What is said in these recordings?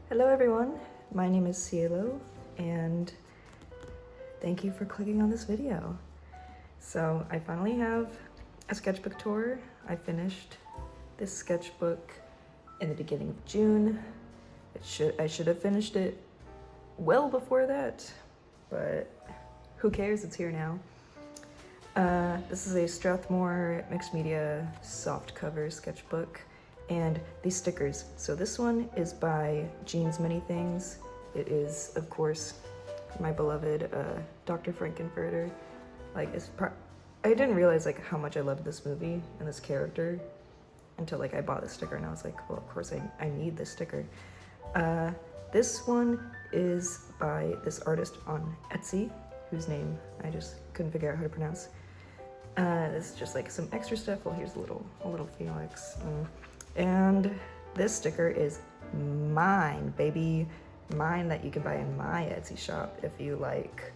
Hello everyone, my name is Cielo, and thank you for clicking on this video. So I finally have a sketchbook tour. I finished this sketchbook in the beginning of June. I should have finished it well before that, but who cares, it's here now. This is a Strathmore mixed media soft cover sketchbook. And these stickers. So this one is by Jean's Many Things. It is, of course, my beloved Dr. Frankenfurter. Like, I didn't realize like how much I loved this movie and this character until like I bought this sticker, and I was like, well, of course I need this sticker. This one is by this artist on Etsy, whose name I just couldn't figure out how to pronounce. This is just like some extra stuff. Well, here's a little Felix. And this sticker is mine, baby. Mine, that you can buy in my Etsy shop if you like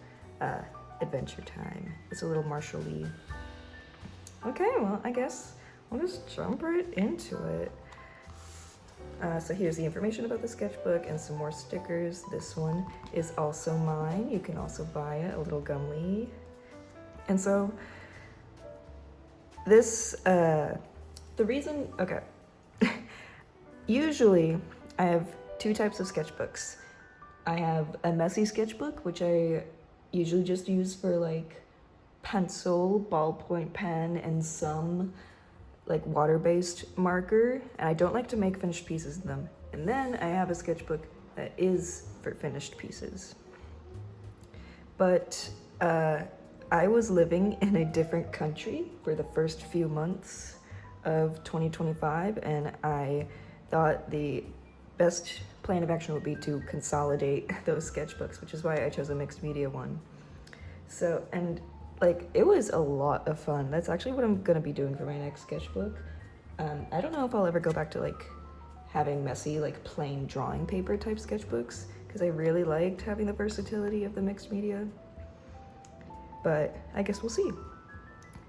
Adventure Time. It's a little Marshall-y. Okay, well, I guess we'll just jump right into it. So here's the information about the sketchbook and some more stickers. This one is also mine. You can also buy it, a little gumly. And so this, the reason, okay. Usually, I have two types of sketchbooks. I have a messy sketchbook, which I usually just use for like pencil, ballpoint pen, and some like water-based marker. And I don't like to make finished pieces of them. And then I have a sketchbook that is for finished pieces. But I was living in a different country for the first few months of 2025, and I thought the best plan of action would be to consolidate those sketchbooks, which is why I chose a mixed media one. So, and like, it was a lot of fun. That's actually what I'm gonna be doing for my next sketchbook. I don't know if I'll ever go back to like having messy, like plain drawing paper type sketchbooks, because I really liked having the versatility of the mixed media. But I guess we'll see.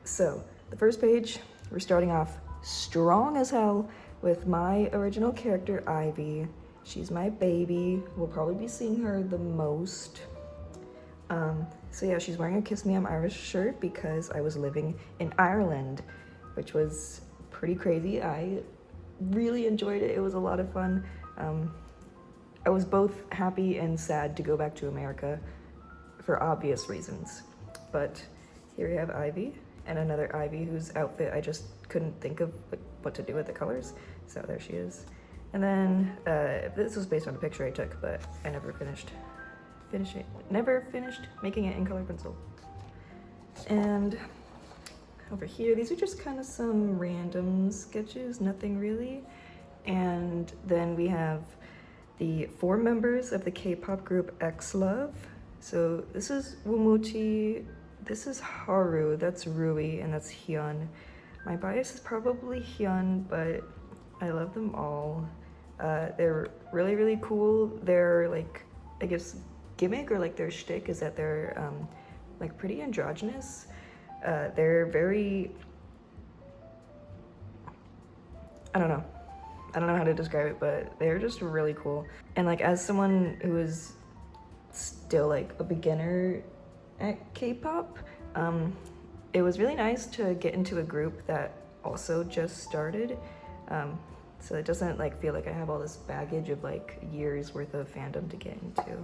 So, the first page, we're starting off strong as hell with my original character, Ivy. She's my baby. We'll probably be seeing her the most. So yeah, she's wearing a Kiss Me I'm Irish shirt because I was living in Ireland, which was pretty crazy. I really enjoyed it. It was a lot of fun. I was both happy and sad to go back to America for obvious reasons. But here we have Ivy and another Ivy whose outfit I just couldn't think of what to do with the colors. So there she is. And then this was based on a picture I took, but I never finished making it in color pencil. And over here, these are just kind of some random sketches, nothing really. And then we have the 4 members of the K-pop group X-Love. So this is Wumuchi, this is Haru, that's Rui, and that's Hyun. My bias is probably Hyun, but I love them all. They're really, really cool. Their, like, I guess, gimmick or like their shtick is that they're like pretty androgynous. They're very, I don't know how to describe it, but they're just really cool. And like, as someone who is still like a beginner at K-pop, it was really nice to get into a group that also just started. So it doesn't like feel like I have all this baggage of like years worth of fandom to get into.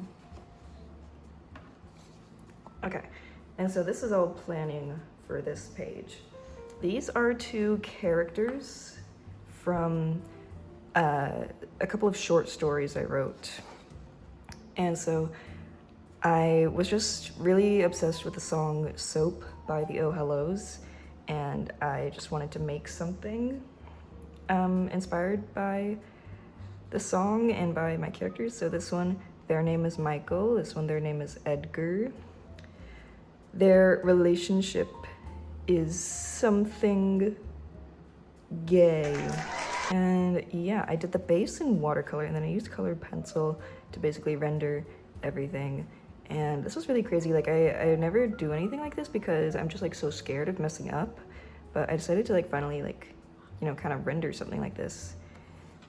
Okay, and so this is all planning for this page. These are 2 characters from a couple of short stories I wrote. And so I was just really obsessed with the song Soap by the Oh Hellos, and I just wanted to make something inspired by the song and by my characters. So this one, their name is Michael. This one, their name is Edgar. Their relationship is something gay. And yeah, I did the base in watercolor, and then I used colored pencil to basically render everything. And this was really crazy. Like, I never do anything like this because I'm just like so scared of messing up. But I decided to like finally like, you know, kind of render something like this.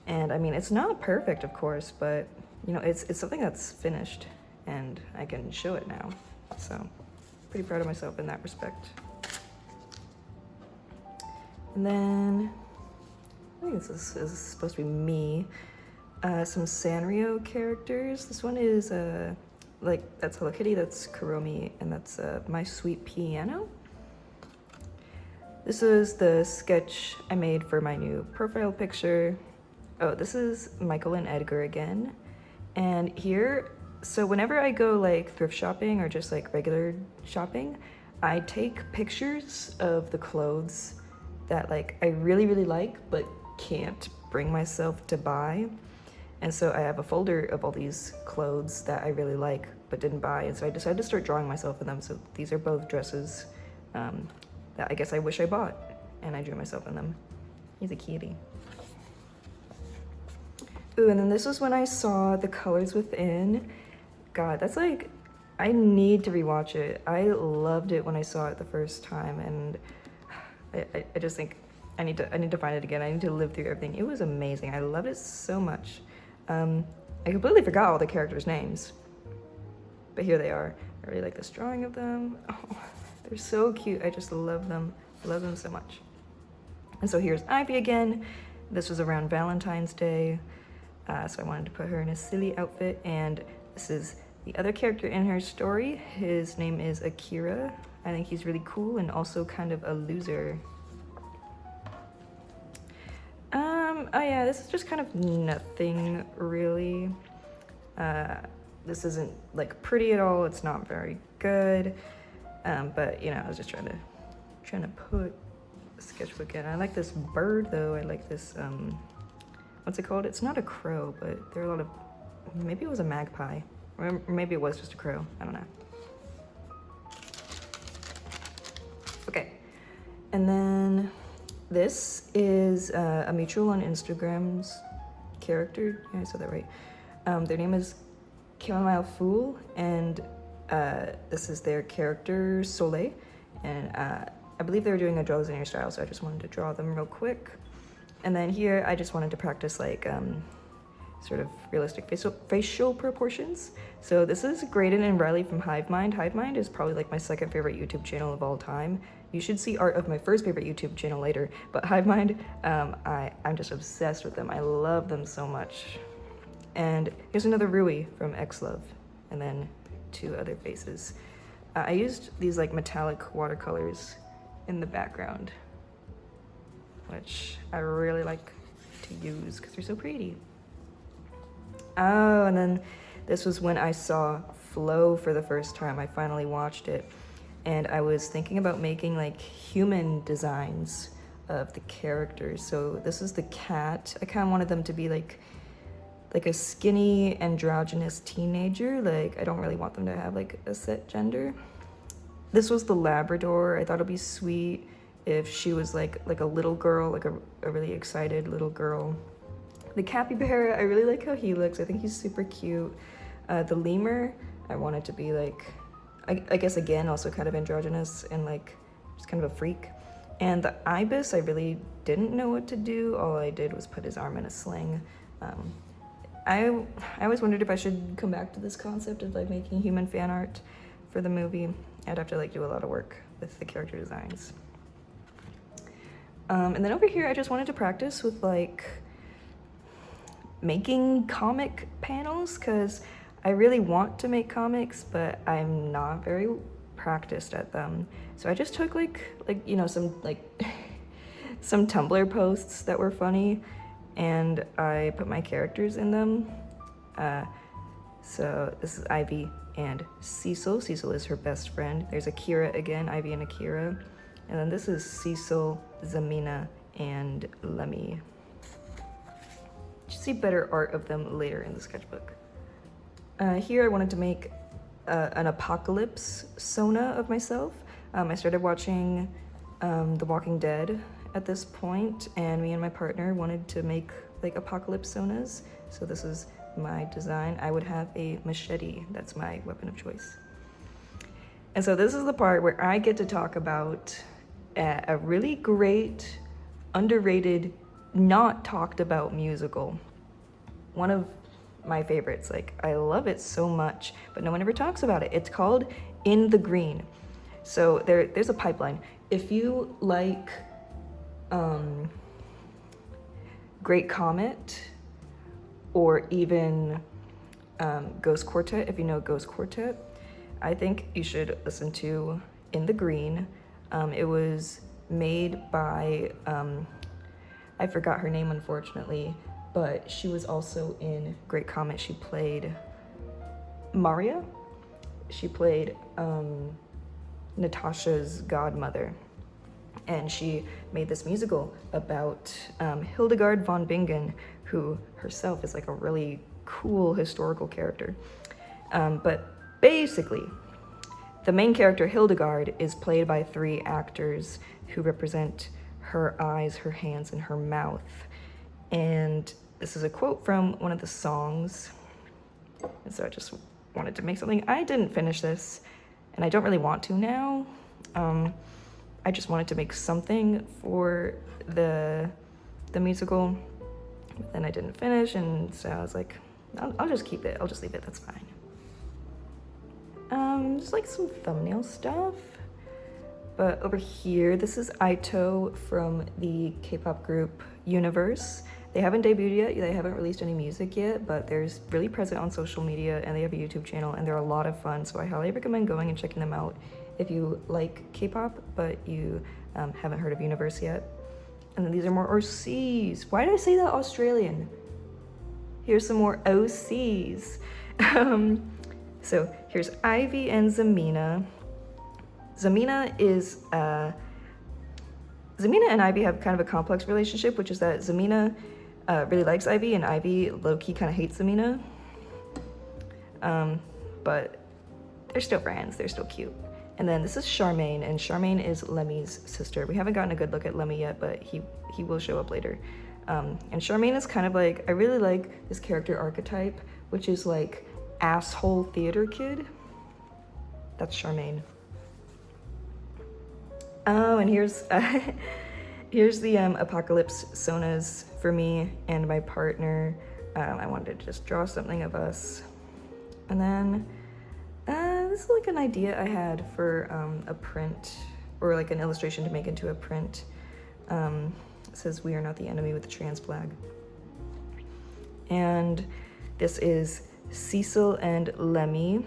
And I mean, it's not perfect, of course, but you know, it's something that's finished and I can show it now. So pretty proud of myself in that respect. And then I think this is supposed to be me. Some Sanrio characters. This one is like, that's Hello Kitty, that's Kuromi, and that's My Sweet Piano. This is the sketch I made for my new profile picture. Oh, this is Michael and Edgar again. And here, so whenever I go like thrift shopping or just like regular shopping, I take pictures of the clothes that like I really, really like, but can't bring myself to buy. And so I have a folder of all these clothes that I really like, but didn't buy. And so I decided to start drawing myself in them. So these are both dresses that I guess I wish I bought, and I drew myself in them. He's a cutie. Ooh, and then this was when I saw The Colors Within. God, that's like, I need to rewatch it. I loved it when I saw it the first time, and I just think I need to find it again. I need to live through everything. It was amazing. I loved it so much. I completely forgot all the characters' names, but here they are. I really like this drawing of them. Oh, they're so cute. I just love them. I love them so much. And so here's Ivy again. This was around Valentine's Day, so I wanted to put her in a silly outfit. And this is the other character in her story. His name is Akira. I think he's really cool and also kind of a loser. Oh yeah, this is just kind of nothing really. This isn't like pretty at all. It's not very good. But you know, I was just trying to put a sketchbook in. I like this bird though. I like this, what's it called? It's not a crow, but there are a lot of, maybe it was a magpie. Or maybe it was just a crow. I don't know. Okay, and then this is a mutual on Instagram's character. Yeah, I said that right. Their name is Chamomile Fool, and this is their character, Soleil. And I believe they were doing a draw linear style, so I just wanted to draw them real quick. And then here, I just wanted to practice like sort of realistic facial proportions. So this is Graydon and Riley from Hive Mind. Hive Mind is probably like my second favorite YouTube channel of all time. You should see art of my first favorite YouTube channel later, but Hive Mind, I'm just obsessed with them. I love them so much. And here's another Rui from X-Love, and then two other faces. I used these like metallic watercolors in the background, which I really like to use because they're so pretty. Oh, and then this was when I saw Flow for the first time. I finally watched it, and I was thinking about making like human designs of the characters. So this is the cat. I kind of wanted them to be like a skinny androgynous teenager. Like, I don't really want them to have like a set gender. This was the Labrador. I thought it'd be sweet if she was like a little girl, like a really excited little girl. The capybara, I really like how he looks. I think he's super cute. The lemur, I wanted to be like, I guess again, also kind of androgynous and like just kind of a freak. And the ibis, I really didn't know what to do. All I did was put his arm in a sling. I always wondered if I should come back to this concept of like making human fan art for the movie. I'd have to like do a lot of work with the character designs. And then over here, I just wanted to practice with like making comic panels, because I really want to make comics, but I'm not very practiced at them. So I just took like you know, some like some Tumblr posts that were funny, and I put my characters in them. So this is Ivy and Cecil. Cecil is her best friend. There's Akira again, Ivy and Akira. And then this is Cecil, Zamina, and Lemmy. You should see better art of them later in the sketchbook. Here I wanted to make an apocalypse Sona of myself. I started watching The Walking Dead at this point, and me and my partner wanted to make like apocalypse Sonas. So this is my design. I would have a machete. That's my weapon of choice. And so this is the part where I get to talk about a really great, underrated, not talked about musical. One of my favorites. Like, I love it so much, but no one ever talks about it. It's called In the Green. So there's a pipeline. If you like Great Comet, or even Ghost Quartet, if you know Ghost Quartet, I think you should listen to In the Green. It was made by, I forgot her name unfortunately, but she was also in Great Comet. She played Maria. She played Natasha's godmother. And she made this musical about Hildegard von Bingen, who herself is like a really cool historical character. But basically, the main character, Hildegard, is played by 3 actors who represent her eyes, her hands, and her mouth. And this is a quote from one of the songs. And so I just wanted to make something. I didn't finish this, and I don't really want to now. I just wanted to make something for the musical, but then I didn't finish, and so I was like, I'll just keep it. I'll just leave it. That's fine. Just like some thumbnail stuff. But over here, this is Aito from the K-pop group Universe. They haven't debuted yet. They haven't released any music yet, but they're really present on social media, and they have a YouTube channel, and they're a lot of fun. So I highly recommend going and checking them out if you like K-pop, but you haven't heard of Universe yet. And then these are more OCs. Why did I say that Australian? Here's some more OCs. So here's Ivy and Zamina. Zamina and Ivy have kind of a complex relationship, which is that Zamina really likes Ivy, and Ivy low-key kind of hates Zamina. But they're still friends. They're still cute. And then this is Charmaine, and Charmaine is Lemmy's sister. We haven't gotten a good look at Lemmy yet, but he will show up later. And Charmaine is kind of like, I really like this character archetype, which is like asshole theater kid. That's Charmaine. Oh, and here's here's the apocalypse sonas for me and my partner. I wanted to just draw something of us. And then this is like an idea I had for a print, or like an illustration to make into a print. It says, "We are not the enemy," with the trans flag. And this is Cecil and Lemmy.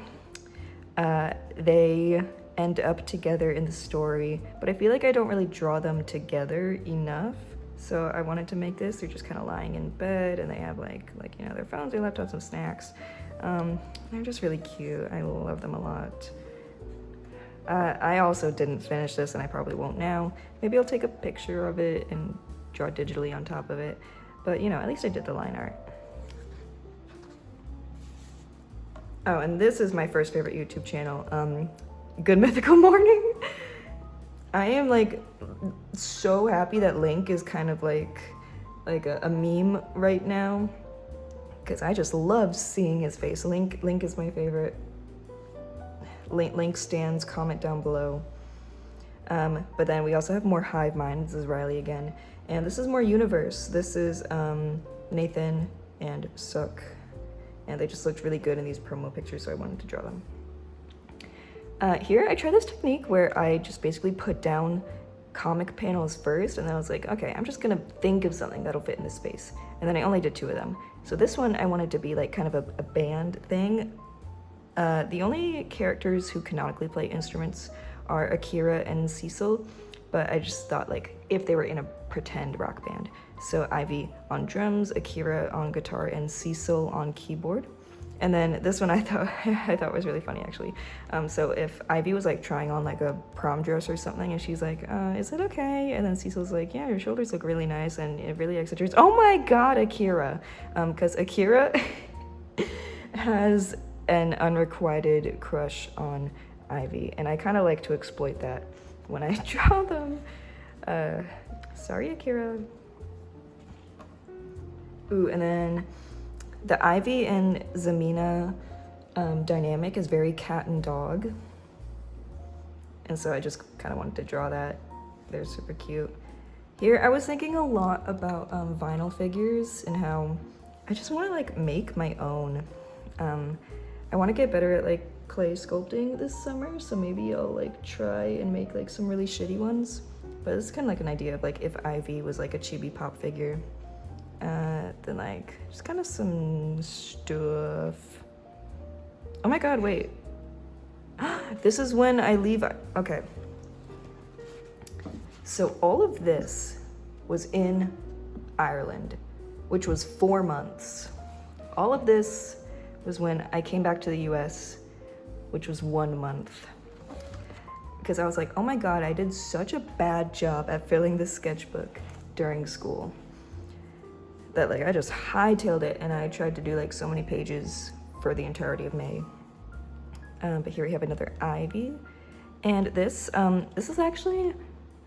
They end up together in the story, but I feel like I don't really draw them together enough. So I wanted to make this. They're just kind of lying in bed, and they have like you know, their phones, their laptops, and snacks. They're just really cute. I love them a lot. I also didn't finish this, and I probably won't now. Maybe I'll take a picture of it and draw digitally on top of it. But you know, at least I did the line art. Oh, and this is my first favorite YouTube channel, Good Mythical Morning. I am like so happy that Link is kind of like a meme right now, because I just love seeing his face. Link is my favorite. Link stands, comment down below. But then we also have more Hive Mind. This is Riley again, and this is more Universe. This is Nathan and Suk, and they just looked really good in these promo pictures, so I wanted to draw them. Here I tried this technique where I just basically put down comic panels first, and then I was like, okay, I'm just gonna think of something that'll fit in this space. And then I only did 2 of them. So this one I wanted to be like kind of a band thing. The only characters who canonically play instruments are Akira and Cecil, but I just thought like if they were in a pretend rock band. So Ivy on drums, Akira on guitar, and Cecil on keyboard. And then this one I thought was really funny actually. So if Ivy was like trying on like a prom dress or something, and she's like, is it okay? And then Cecil's like, yeah, your shoulders look really nice, and it really accentuates. Oh my God, Akira. Because Akira has an unrequited crush on Ivy, and I kind of like to exploit that when I draw them. Sorry, Akira. Ooh, and then the Ivy and Zamina dynamic is very cat and dog. And so I just kind of wanted to draw that. They're super cute. Here, I was thinking a lot about vinyl figures and how I just want to like make my own. I want to get better at like clay sculpting this summer, so maybe I'll like try and make like some really shitty ones. But it's kind of like an idea of like if Ivy was like a chibi pop figure. Then like just kind of some stuff. Oh my god, wait. This is when I leave. Okay. So all of this was in Ireland, which was 4 months. All of this was when I came back to the US, which was 1 month. Because I was like, oh my god, I did such a bad job at filling this sketchbook during school that like I just hightailed it, and I tried to do like so many pages for the entirety of May. But here we have another Ivy. And this is actually,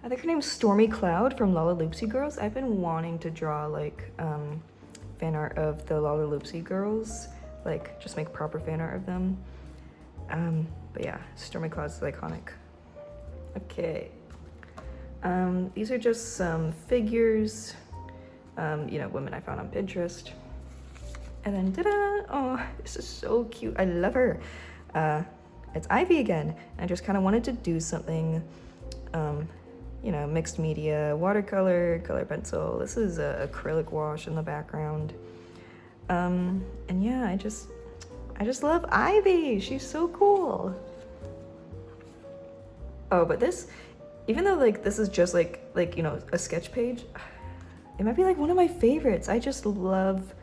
I think her name's Stormy Cloud from Lalaloopsy Girls. I've been wanting to draw like fan art of the Lalaloopsy Girls, like just make proper fan art of them. But yeah, Stormy Cloud's iconic. Okay. These are just some figures, you know, women I found on Pinterest. And then ta-da! Oh, this is so cute. I love her. It's Ivy again. I just kind of wanted to do something, you know, mixed media, watercolor, color pencil. This is a acrylic wash in the background. And yeah, I just love Ivy. She's so cool. Oh, but this, even though like this is just like you know, a sketch page, it might be like one of my favorites. I just love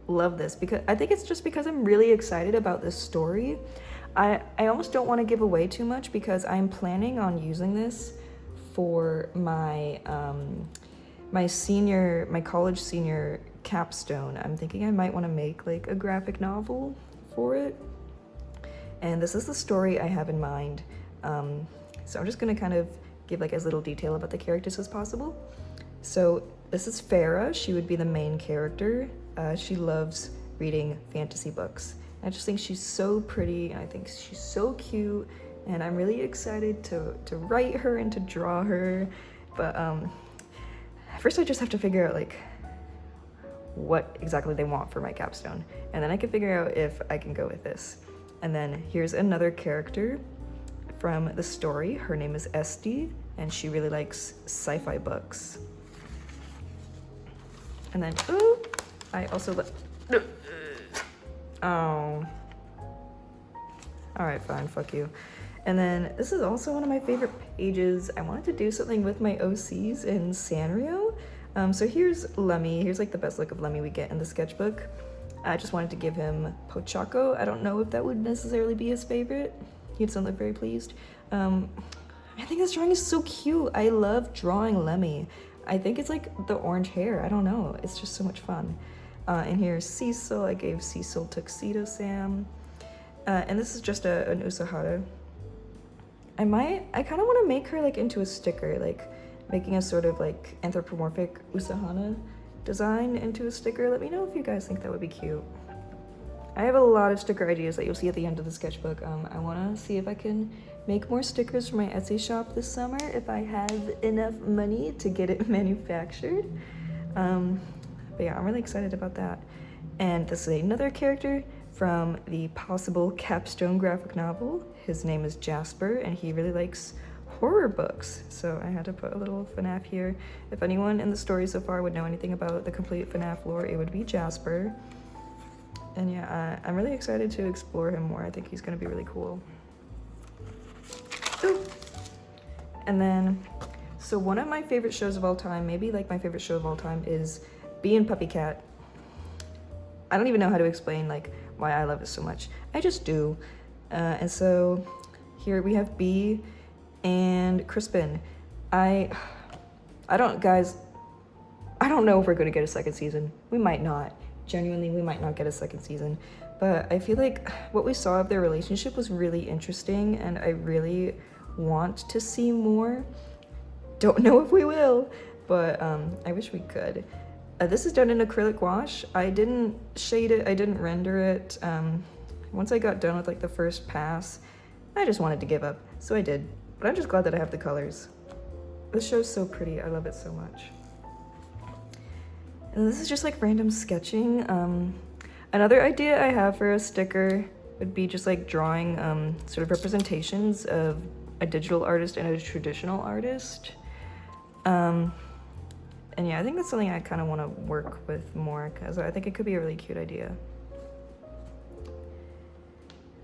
this because I think it's just because I'm really excited about this story. I almost don't want to give away too much because I'm planning on using this for my my college senior capstone. I'm thinking I might want to make like a graphic novel for it. And this is the story I have in mind. So I'm just gonna kind of give like as little detail about the characters as possible. So this is Farah. She would be the main character. She loves reading fantasy books. I just think she's so pretty, and I think she's so cute, and I'm really excited to write her and to draw her. But first I just have to figure out like what exactly they want for my capstone, and then I can figure out if I can go with this. And then here's another character from the story. Her name is Esty, and she really likes sci-fi books. And then, ooh, I also oh. Alright, fine, fuck you. And then this is also one of my favorite pages. I wanted to do something with my OCs in Sanrio. So here's Lemmy. Here's like the best look of Lemmy we get in the sketchbook. I just wanted to give him Pochaco. I don't know if that would necessarily be his favorite. He doesn't look very pleased. I think this drawing is so cute. I love drawing Lemmy. I think it's like the orange hair. I don't know. It's just so much fun. And here's Cecil. I gave Cecil Tuxedo Sam. And this is just an Usahara. I kind of want to make her like into a sticker, like making a sort of like anthropomorphic Usahana design into a sticker. Let me know if you guys think that would be cute. I have a lot of sticker ideas that you'll see at the end of the sketchbook. I want to see if I can make more stickers for my Etsy shop this summer if I have enough money to get it manufactured. But yeah, I'm really excited about that. And this is another character from the possible capstone graphic novel. His name is Jasper, and he really likes horror books. So I had to put a little FNAF here. If anyone in the story so far would know anything about the complete FNAF lore, it would be Jasper. And yeah, I'm really excited to explore him more. I think he's gonna be really cool. Ooh. And then, so one of my favorite shows of all time, maybe like my favorite show of all time, is Bee and Puppy Cat. I don't even know how to explain like why I love it so much. I just do. And so here we have Bee and Crispin. I don't know if we're gonna get a second season. We might not. Genuinely, we might not get a second season. But I feel like what we saw of their relationship was really interesting, and I really want to see more. Don't know if we will, but I wish we could. This is done in acrylic wash. I didn't shade it, I didn't render it. Once I got done with like the first pass, I just wanted to give up, so I did. But I'm just glad that I have the colors. This show's so pretty, I love it so much. And this is just like random sketching. Another idea I have for a sticker would be just like drawing sort of representations of a digital artist and a traditional artist. And yeah, I think that's something I kind of want to work with more because I think it could be a really cute idea.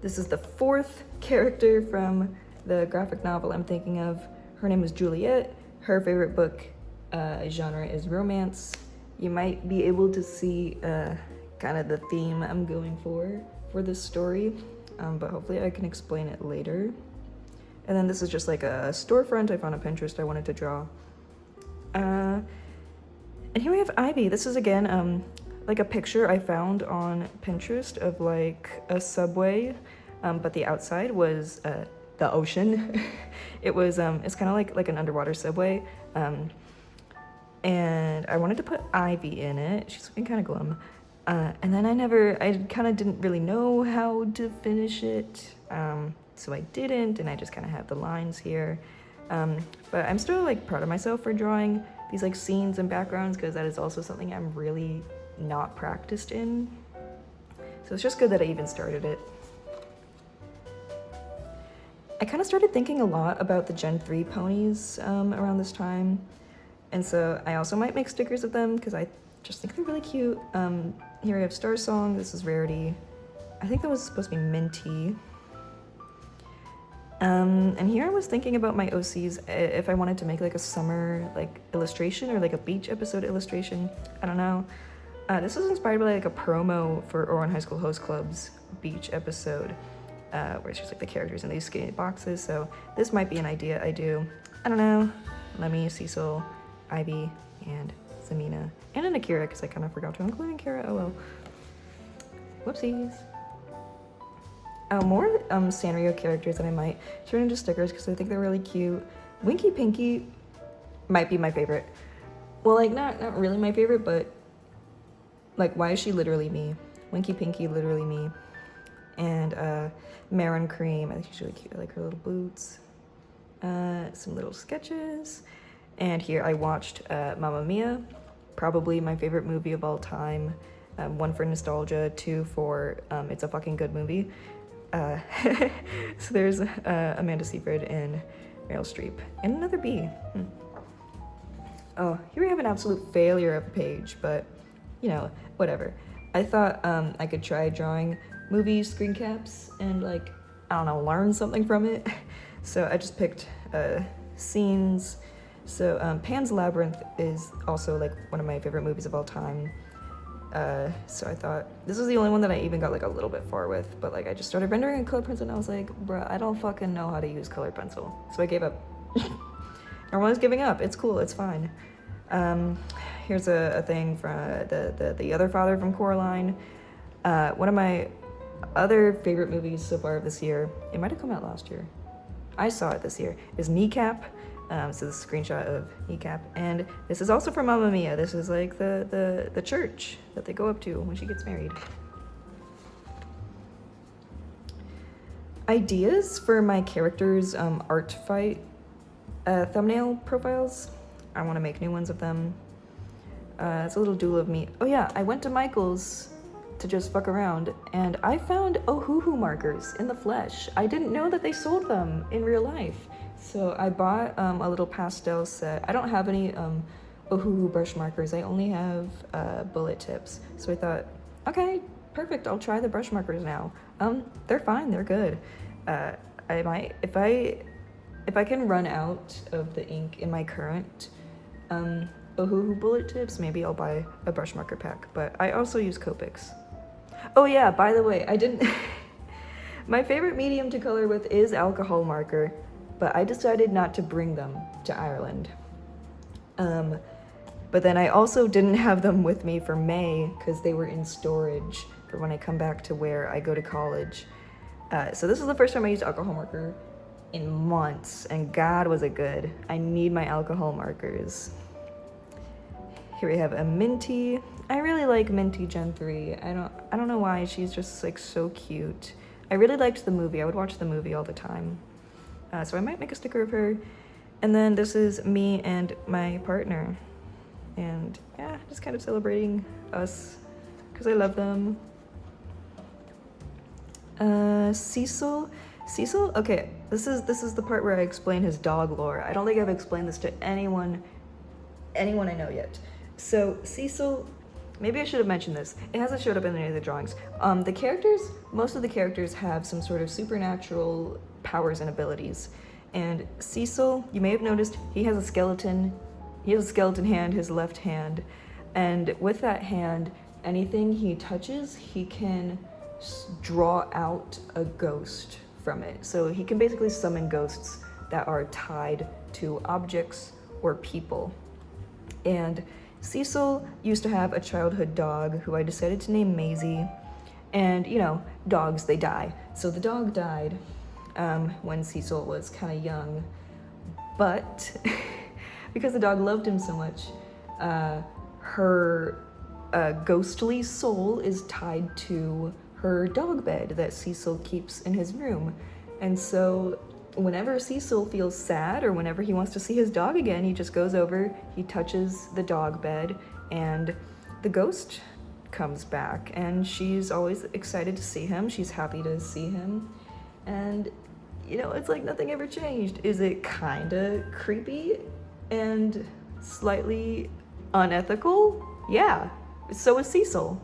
This is the fourth character from the graphic novel I'm thinking of. Her name is Juliet. Her favorite book genre is romance. You might be able to see kind of the theme I'm going for this story, but hopefully I can explain it later. And then this is just like a storefront I found on Pinterest I wanted to draw. And here we have Ivy. This is again like a picture I found on Pinterest of like a subway, but the outside was the ocean. It was it's kind of like an underwater subway, and I wanted to put Ivy in it. She's looking kind of glum, and then I kind of didn't really know how to finish it, so I didn't, and I just kind of have the lines here. But I'm still like proud of myself for drawing these like scenes and backgrounds because that is also something I'm really not practiced in. So it's just good that I even started it. I kind of started thinking a lot about the Gen 3 ponies around this time. And so I also might make stickers of them because I just think they're really cute. Here we have Star Song. This is Rarity. I think that was supposed to be Minty. And here I was thinking about my OCs if I wanted to make like a summer like illustration or like a beach episode illustration. I don't know. This was inspired by like a promo for Oran High School Host Club's beach episode, where it's just like the characters in these skate boxes. So this might be an idea I do. I don't know. Lemmy, Cecil, Ivy, and Zamina, and an Akira because I kind of forgot to include Akira. Oh well. Whoopsies. More Sanrio characters that I might turn into stickers because I think they're really cute. Winky Pinky might be my favorite. Well, like not really my favorite, but like why is she literally me? Winky Pinky, literally me. And Marin Cream, I think she's really cute. I like her little boots. Some little sketches. And here I watched Mamma Mia, probably my favorite movie of all time. One for nostalgia, two for it's a fucking good movie. So there's Amanda Seyfried and Meryl Streep, and another bee. Oh, here we have an absolute failure of a page, but you know, whatever. I thought I could try drawing movie screen caps and like, I don't know, learn something from it. So I just picked scenes. So Pan's Labyrinth is also like one of my favorite movies of all time. So I thought this was the only one that I even got like a little bit far with, but like I just started rendering in color pencil and I was like, bruh, I don't fucking know how to use color pencil. So I gave up. Everyone's giving up. It's cool. It's fine. Here's a thing from the other father from Coraline. One of my other favorite movies so far of this year, it might have come out last year. I saw it this year, is Kneecap. So this is a screenshot of Kneecap, and this is also from Mamma Mia. This is like the church that they go up to when she gets married. Ideas for my characters' art fight thumbnail profiles. I want to make new ones of them. It's a little doodle of me. Oh yeah, I went to Michael's to just fuck around, and I found Ohuhu markers in the flesh. I didn't know that they sold them in real life. So I bought a little pastel set. I don't have any Ohuhu brush markers. I only have bullet tips. So I thought, okay, perfect. I'll try the brush markers now. They're fine. They're good. I might, if I can run out of the ink in my current Ohuhu bullet tips, maybe I'll buy a brush marker pack. But I also use Copics. Oh yeah, by the way, I didn't. My favorite medium to color with is alcohol marker. But I decided not to bring them to Ireland. But then I also didn't have them with me for May because they were in storage for when I come back to where I go to college. So this is the first time I used alcohol marker in months, and God was it good. I need my alcohol markers. Here we have a Minty. I really like Minty Gen 3. I don't know why, she's just like so cute. I really liked the movie. I would watch the movie all the time. So I might make a sticker of her. And then this is me and my partner. And yeah, just kind of celebrating us because I love them. Cecil, okay, this is the part where I explain his dog lore. I don't think I've explained this to anyone I know yet. So Cecil, maybe I should have mentioned this. It hasn't showed up in any of the drawings. Most of the characters have some sort of supernatural powers and abilities. And Cecil, you may have noticed, he has a skeleton hand, his left hand. And with that hand, anything he touches, he can draw out a ghost from it. So he can basically summon ghosts that are tied to objects or people. And Cecil used to have a childhood dog who I decided to name Maisie. And you know, dogs, they die. So the dog died when Cecil was kind of young. But because the dog loved him so much, her ghostly soul is tied to her dog bed that Cecil keeps in his room. And so whenever Cecil feels sad or whenever he wants to see his dog again, he just goes over, he touches the dog bed, and the ghost comes back. And she's always excited to see him. She's happy to see him. And, you know, it's like nothing ever changed. Is it kind of creepy and slightly unethical? Yeah, so is Cecil.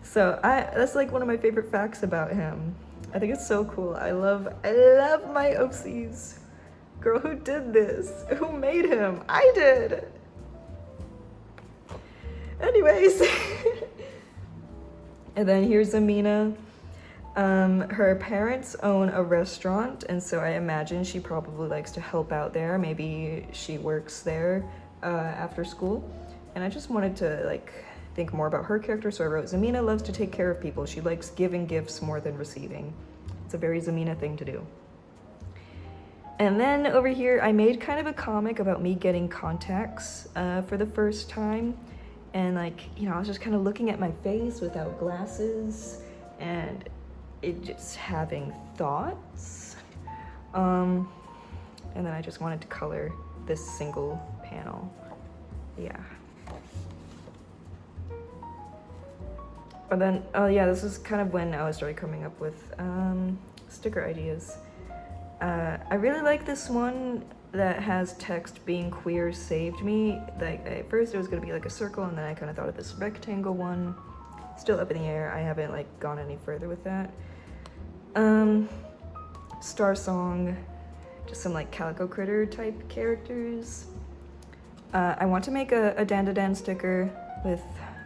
So that's like one of my favorite facts about him. I think it's so cool. I love my OCs. Girl, who did this? Who made him? I did. Anyways. And then here's Amina. Her parents own a restaurant, and so I imagine she probably likes to help out there. Maybe she works there after school. And I just wanted to think more about her character, so I wrote, Zamina loves to take care of people. She likes giving gifts more than receiving. It's a very Zamina thing to do. And then over here, I made kind of a comic about me getting contacts for the first time. And I was just kind of looking at my face without glasses and it just having thoughts. And then I just wanted to color this single panel. Yeah. But then, this is kind of when I started coming up with sticker ideas. I really like this one that has text being queer saved me. At first it was gonna be like a circle, and then I kind of thought of this rectangle one. Still up in the air. I haven't gone any further with that. Star Song, just some Calico Critter type characters. I want to make a Dandadan sticker with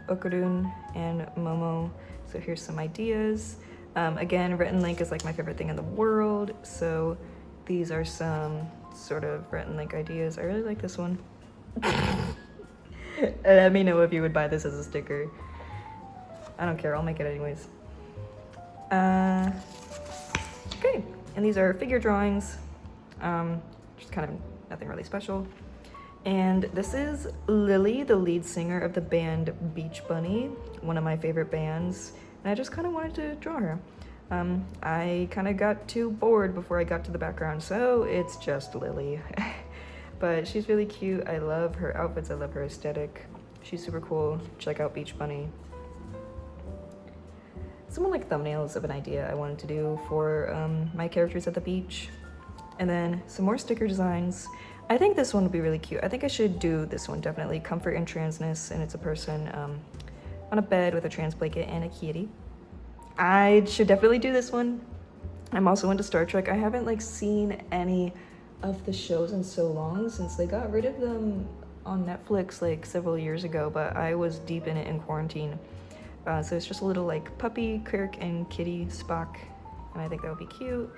Okarun and Momo, so here's some ideas. Again, written link is my favorite thing in the world, so these are some sort of written link ideas. I really like this one. Let me know if you would buy this as a sticker. I don't care, I'll make it anyways. Okay, and these are figure drawings, just kind of nothing really special. And this is Lily, the lead singer of the band Beach Bunny, one of my favorite bands, and I just kind of wanted to draw her. I kind of got too bored before I got to the background, so it's just Lily. But she's really cute. I love her outfits, I love her aesthetic. She's super cool. Check out Beach Bunny. Someone thumbnails of an idea I wanted to do for my characters at the beach. And then some more sticker designs. I think this one would be really cute. I think I should do this one, definitely. Comfort and transness, and it's a person on a bed with a trans blanket and a kitty. I should definitely do this one. I'm also into Star Trek. I haven't seen any of the shows in so long since they got rid of them on Netflix several years ago, but I was deep in it in quarantine. So it's just a little puppy, Kirk, and kitty, Spock, and I think that would be cute.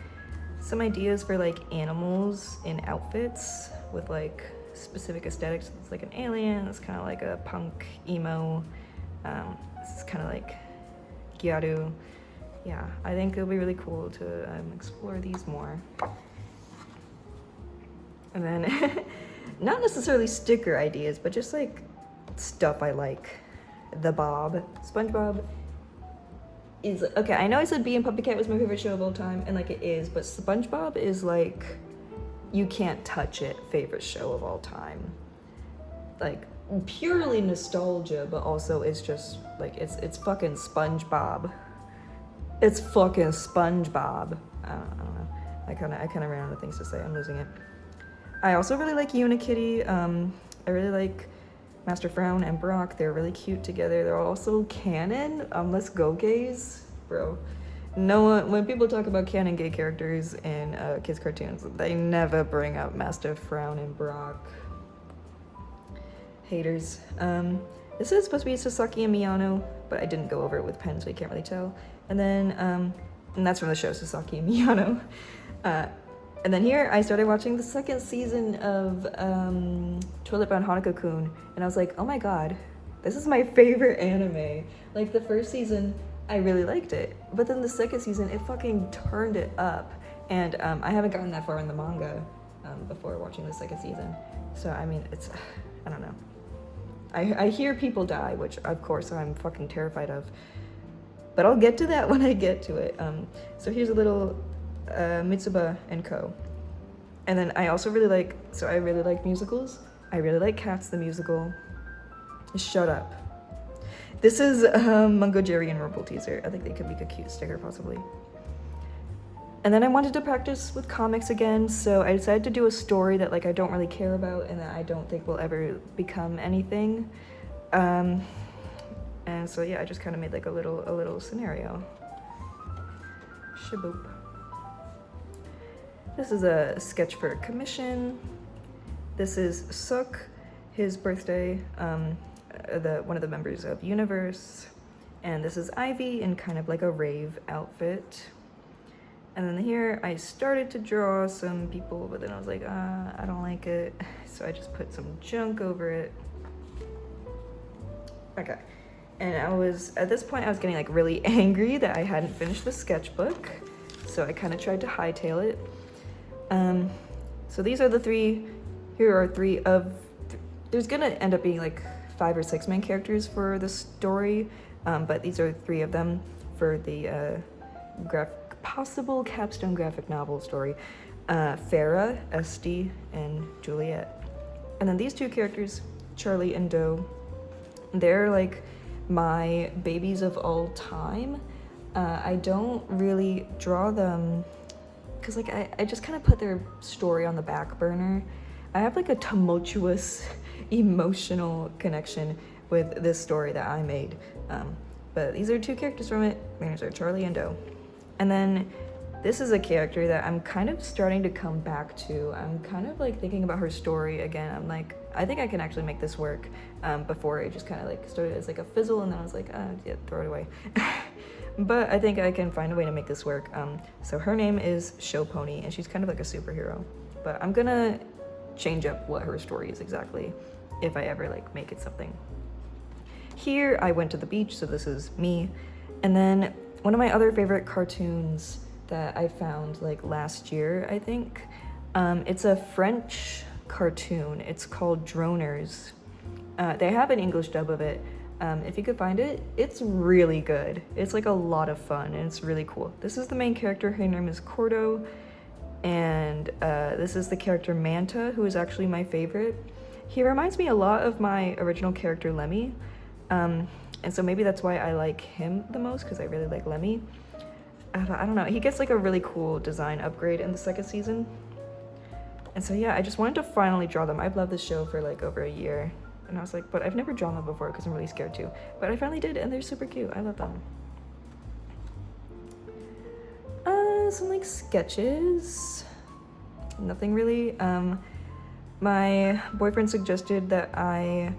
Some ideas for animals in outfits with specific aesthetics. It's an alien, it's kind of a punk emo. This is kind of Gyaru. Yeah, I think it'll be really cool to explore these more. And then, not necessarily sticker ideas, but just stuff I like. The Bob. SpongeBob is, okay, I know I said Bee and Puppy Cat was my favorite show of all time, and it is, but SpongeBob is you can't touch it favorite show of all time. like purely nostalgia, but also it's just like it's fucking SpongeBob. It's fucking SpongeBob. I don't know. I kind of ran out of things to say. I'm losing it. I also really like Unikitty. I really like Master Frown and Brock. They're really cute together. They're also canon. Let's go gays, bro. No one, when people talk about canon gay characters in kids cartoons, they never bring up Master Frown and Brock. Haters. This is supposed to be Sasaki and Miyano, but I didn't go over it with pen, so you can't really tell. And then, and that's from the show Sasaki and Miyano. And then here, I started watching the second season of Toilet Bound Hanako-kun, and I was like, oh my god, this is my favorite anime. Like, the first season, I really liked it, but then the second season, it fucking turned it up. And I haven't gotten that far in the manga before watching the second season. So, I mean, it's, I don't know. I hear people die, which, of course, I'm fucking terrified of. But I'll get to that when I get to it. So here's a little Mitsuba and Co. And then I also really like, so I really like musicals. I really like Cats the musical. Shut up. This is Mungo Jerry and Rumble Teaser. I think they could make a cute sticker possibly. And then I wanted to practice with comics again, so I decided to do a story that like I don't really care about and that I don't think will ever become anything. And so yeah, I just kind of made like a little scenario. Shaboop. This is a sketch for a commission. This is Suk, his birthday, one of the members of Universe. And this is Ivy in kind of like a rave outfit. And then here I started to draw some people, but then I was like, I don't like it. So I just put some junk over it. Okay. And at this point I was getting like really angry that I hadn't finished the sketchbook. So I kind of tried to hightail it. So these are the three, here are three of, there's gonna end up being like 5 or 6 main characters for the story. But these are 3 of them for the possible capstone graphic novel story. Farah, Esty, and Juliet. And then these 2 characters, Charlie and Doe, they're like my babies of all time. I don't really draw them because like I just kind of put their story on the back burner. I have like a tumultuous emotional connection with this story that I made. But these are 2 characters from it. These are Charlie and Doe. And then this is a character that I'm kind of starting to come back to. I'm kind of like thinking about her story again. I'm like, I think I can actually make this work. Before it just kind of like started as like a fizzle and then I was like, yeah, throw it away. But I think I can find a way to make this work. So her name is Show Pony and she's kind of like a superhero. But I'm gonna change up what her story is exactly if I ever like make it something. Here I went to the beach, so this is me. And then one of my other favorite cartoons that I found like last year, I think, it's a French cartoon. It's called Droners. They have an English dub of it. If you could find it, it's really good. It's like a lot of fun and it's really cool. This is the main character, her name is Cordo. And this is the character Manta, who is actually my favorite. He reminds me a lot of my original character Lemmy. And so maybe that's why I like him the most, because I really like Lemmy. I don't know, he gets like a really cool design upgrade in the second season. And so yeah, I just wanted to finally draw them. I've loved this show for like over a year. And I was like, but I've never drawn them before because I'm really scared to. But I finally did, and they're super cute. I love them. Some like sketches. Nothing really. My boyfriend suggested that I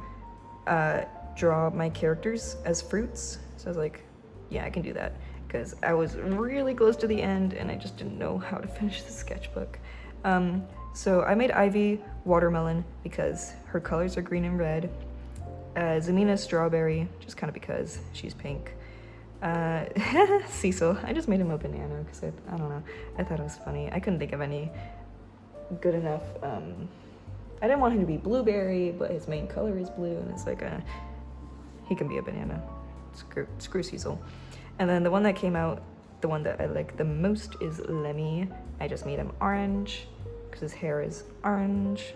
draw my characters as fruits. So I was like, yeah, I can do that. Because I was really close to the end and I just didn't know how to finish the sketchbook. So I made Ivy watermelon because her colors are green and red. Zamina strawberry, just kind of because she's pink. Cecil, I just made him a banana because I don't know, I thought it was funny. I couldn't think of any good enough. I didn't want him to be blueberry, but his main color is blue, and it's like he can be a banana. Screw Cecil. And then the one that came out, the one that I like the most is Lemmy. I just made him orange because his hair is orange.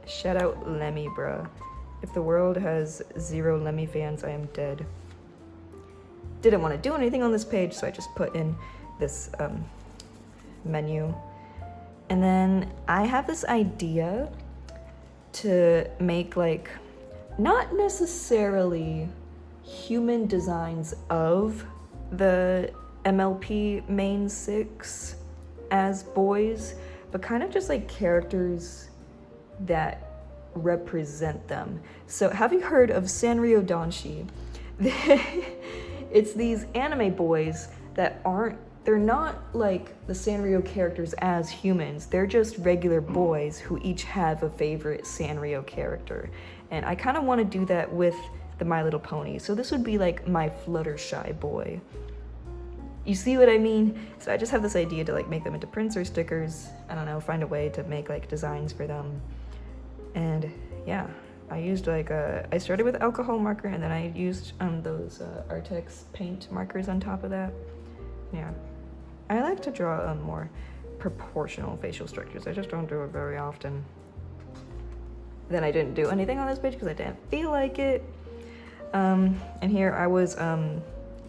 Shout out Lemmy, bruh. If the world has 0 Lemmy fans, I am dead. Didn't want to do anything on this page, so I just put in this menu. And then I have this idea to make like, not necessarily human designs of the MLP main 6 as boys, but kind of just like characters that represent them. So have you heard of Sanrio Danshi? It's these anime boys that they're not like the Sanrio characters as humans. They're just regular boys who each have a favorite Sanrio character. And I kind of want to do that with the My Little Pony. So this would be like my Fluttershy boy. You see what I mean? So I just have this idea to like make them into prints or stickers. I don't know, find a way to make like designs for them. And yeah, I used like I started with alcohol marker, and then I used those Artex paint markers on top of that. Yeah, I like to draw more proportional facial structures. I just don't do it very often. Then I didn't do anything on this page because I didn't feel like it. And here I was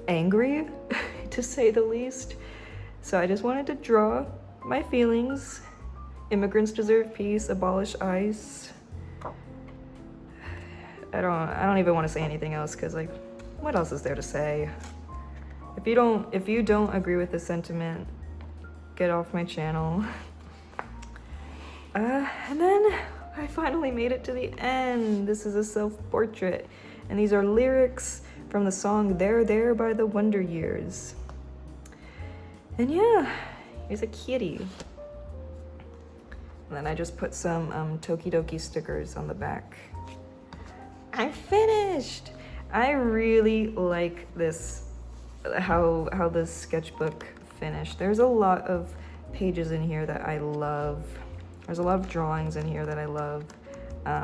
angry, to say the least. So I just wanted to draw my feelings. Immigrants deserve peace, abolish ICE. I don't even want to say anything else, because like, what else is there to say? If you don't agree with this sentiment, get off my channel. And then I finally made it to the end. This is a self-portrait, and these are lyrics from the song There There by the Wonder Years. And yeah, here's a kitty. And then I just put some Tokidoki stickers on the back. I'm finished! I really like this, how this sketchbook finished. There's a lot of pages in here that I love. There's a lot of drawings in here that I love.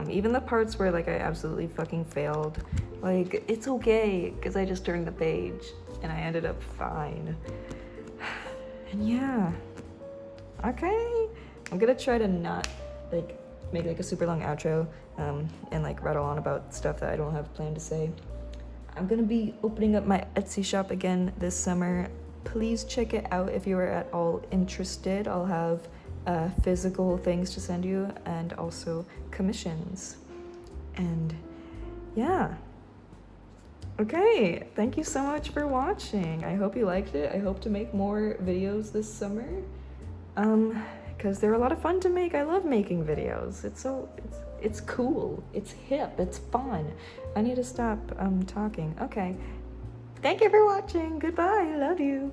Even the parts where like I absolutely fucking failed. Like, it's okay, because I just turned the page and I ended up fine. And yeah, okay. I'm gonna try to not like make like a super long outro and like rattle on about stuff that I don't have planned to say. I'm gonna be opening up my Etsy shop again this summer. Please check it out if you are at all interested. I'll have physical things to send you and also commissions. And yeah. Okay, thank you so much for watching. I hope you liked it. I hope to make more videos this summer. Because they're a lot of fun to make. I love making videos. It's cool. It's hip. It's fun. I need to stop talking. Okay. Thank you for watching. Goodbye. Love you.